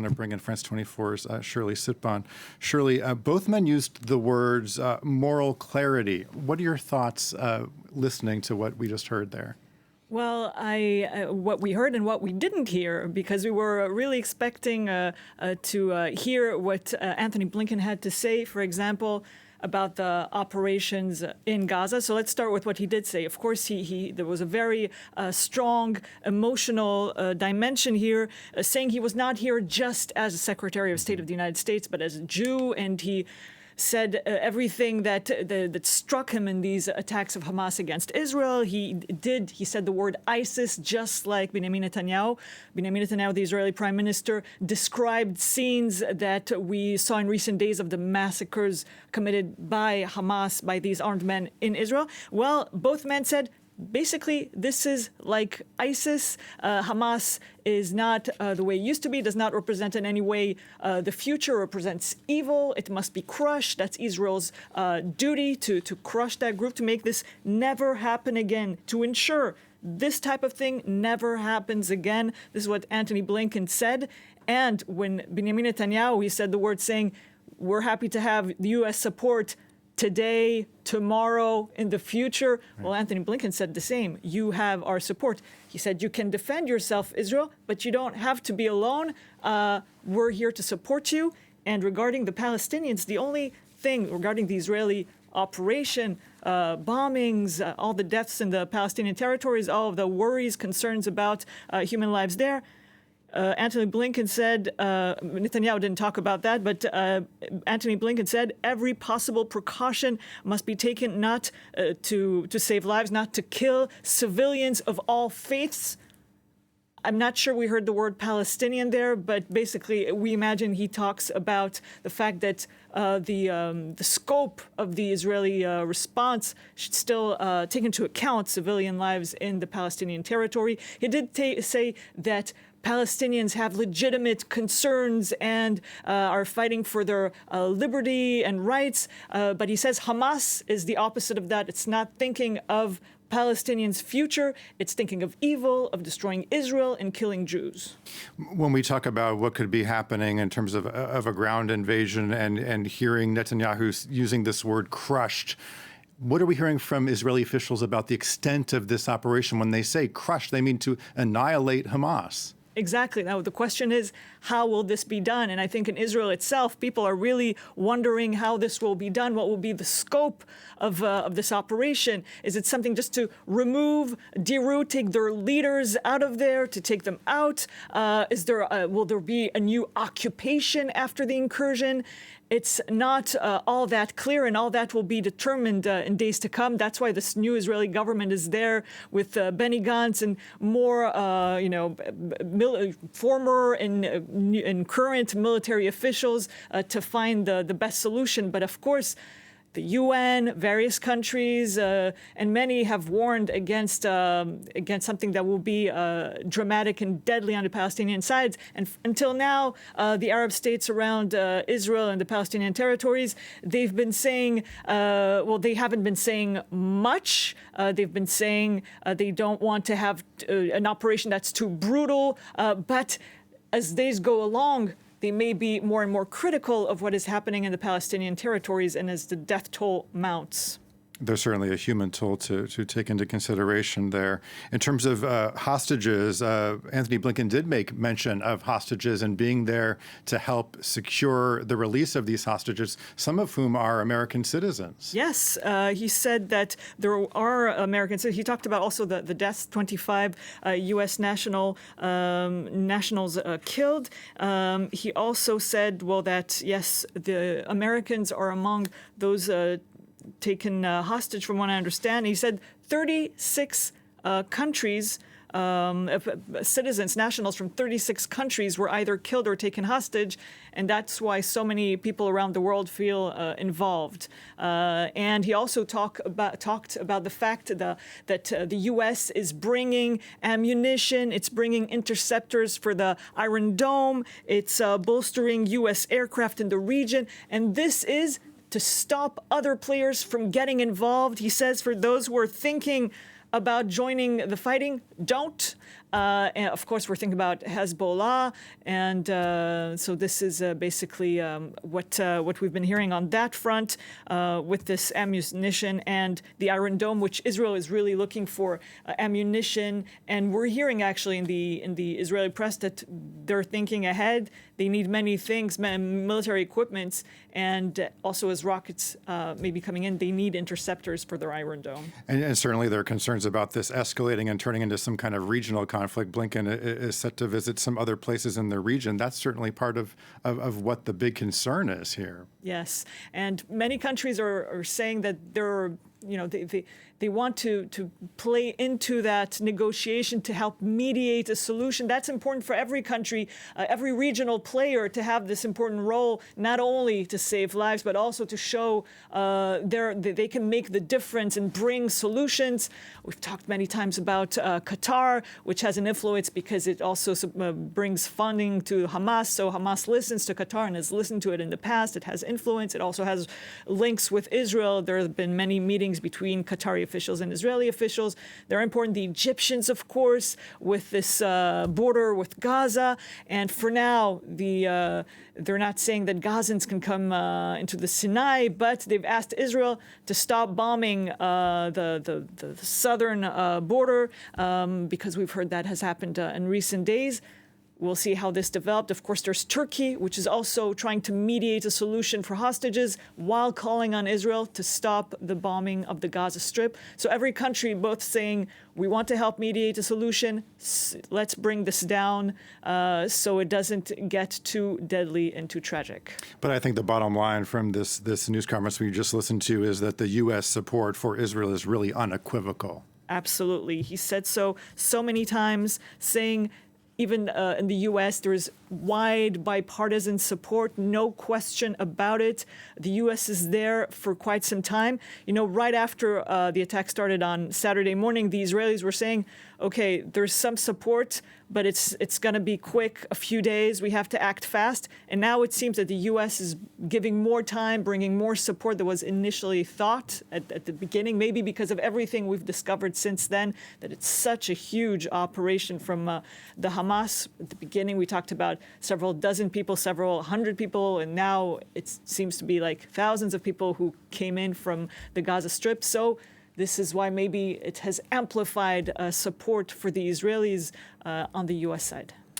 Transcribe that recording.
want to bring in France 24's Shirley Sitbon. Shirley, both men used the words moral clarity. What are your thoughts listening to what we just heard there? Well, what we heard and what we didn't hear, because we were really expecting to hear what Anthony Blinken had to say, for example, about the operations in Gaza. So let's start with what he did say. Of course, there was a very strong emotional dimension here, saying he was not here just as a Secretary of State of the United States, but as a Jew, and he said everything that struck him in these attacks of Hamas against Israel. He said the word ISIS, just like Benjamin Netanyahu. Benjamin Netanyahu, the Israeli Prime Minister, described scenes that we saw in recent days of the massacres committed by Hamas, by these armed men in Israel. Well, both men said, basically, this is like ISIS. Hamas is not the way it used to be, does not represent in any way the future, represents evil. It must be crushed. That's Israel's duty to crush that group, to make this never happen again, to ensure this type of thing never happens again. This is what Anthony Blinken said. And when Benjamin Netanyahu, he said the word saying, we're happy to have the U.S. support today, tomorrow, in the future. Right. Well, Anthony Blinken said the same. You have our support. He said, you can defend yourself, Israel, but you don't have to be alone. We're here to support you. And regarding the Palestinians, the only thing regarding the Israeli operation, bombings, all the deaths in the Palestinian territories, all of the worries, concerns about human lives there, Anthony Blinken said, Netanyahu didn't talk about that, but Anthony Blinken said every possible precaution must be taken not to save lives, not to kill civilians of all faiths. I'm not sure we heard the word Palestinian there, but basically we imagine he talks about the fact that the scope of the Israeli response should still take into account civilian lives in the Palestinian territory. He did say that Palestinians have legitimate concerns and are fighting for their liberty and rights. But he says Hamas is the opposite of that. It's not thinking of Palestinians' future. It's thinking of evil, of destroying Israel and killing Jews. When we talk about what could be happening in terms of a ground invasion and hearing Netanyahu using this word crushed, what are we hearing from Israeli officials about the extent of this operation? When they say crushed, they mean to annihilate Hamas. Exactly. Now, the question is, how will this be done? And I think in Israel itself, people are really wondering how this will be done. What will be the scope of this operation? Is it something just to remove, deroot, take their leaders out of there, to take them out? Will there be a new occupation after the incursion? It's not all that clear, and all that will be determined in days to come. That's why this new Israeli government is there with Benny Gantz and more, former and current military officials to find the best solution. But of course, the UN, various countries, and many have warned against something that will be dramatic and deadly on the Palestinian sides. And until now, the Arab states around Israel and the Palestinian territories, they've been saying, they haven't been saying much. They've been saying they don't want to have an operation that's too brutal. But as days go along, they may be more and more critical of what is happening in the Palestinian territories and as the death toll mounts. There's certainly a human toll to take into consideration there. In terms of hostages, Anthony Blinken did make mention of hostages and being there to help secure the release of these hostages, some of whom are American citizens. Yes, he said that there are Americans. He talked about also the deaths, 25 U.S. nationals killed. He also said, that, yes, the Americans are among those taken hostage, from what I understand. He said 36 countries, citizens, nationals from 36 countries were either killed or taken hostage, and that's why so many people around the world feel involved. And he also talked about the fact that the U.S. is bringing ammunition, it's bringing interceptors for the Iron Dome, it's bolstering U.S. aircraft in the region, and this is to stop other players from getting involved. He says for those who are thinking about joining the fighting, don't. And of course, we're thinking about Hezbollah. And so this is basically what we've been hearing on that front with this ammunition and the Iron Dome, which Israel is really looking for ammunition. And we're hearing actually in the Israeli press that they're thinking ahead. They need many things, military equipment, and also as rockets may be coming in, they need interceptors for their Iron Dome. And certainly there are concerns about this escalating and turning into some kind of regional conflict. Blinken is set to visit some other places in the region. That's certainly part of what the big concern is here. Yes, and many countries are saying that they want to play into that negotiation to help mediate a solution. That's important for every country, every regional player to have this important role, not only to save lives, but also to show they can make the difference and bring solutions. We've talked many times about Qatar, which has an influence because it also brings funding to Hamas. So Hamas listens to Qatar and has listened to it in the past. It has influence. It also has links with Israel. There have been many meetings between Qatari officials and Israeli officials. They're important. The Egyptians, of course, with this border with Gaza. And for now, they're not saying that Gazans can come into the Sinai, but they've asked Israel to stop bombing the southern border because we've heard that has happened in recent days. We'll see how this developed. Of course, there's Turkey, which is also trying to mediate a solution for hostages while calling on Israel to stop the bombing of the Gaza Strip. So every country both saying, we want to help mediate a solution. Let's bring this down so it doesn't get too deadly and too tragic. But I think the bottom line from this news conference we just listened to is that the U.S. support for Israel is really unequivocal. Absolutely. He said so many times, saying even in the U.S., there is wide bipartisan support, no question about it. The U.S. is there for quite some time. Right after the attack started on Saturday morning, the Israelis were saying, okay, there's some support, but it's going to be quick, a few days. We have to act fast. And now it seems that the U.S. is giving more time, bringing more support than was initially thought at the beginning, maybe because of everything we've discovered since then, that it's such a huge operation from the Hamas. At the beginning, we talked about several dozen people, several hundred people, and now it seems to be like thousands of people who came in from the Gaza Strip. So this is why maybe it has amplified support for the Israelis on the U.S. side.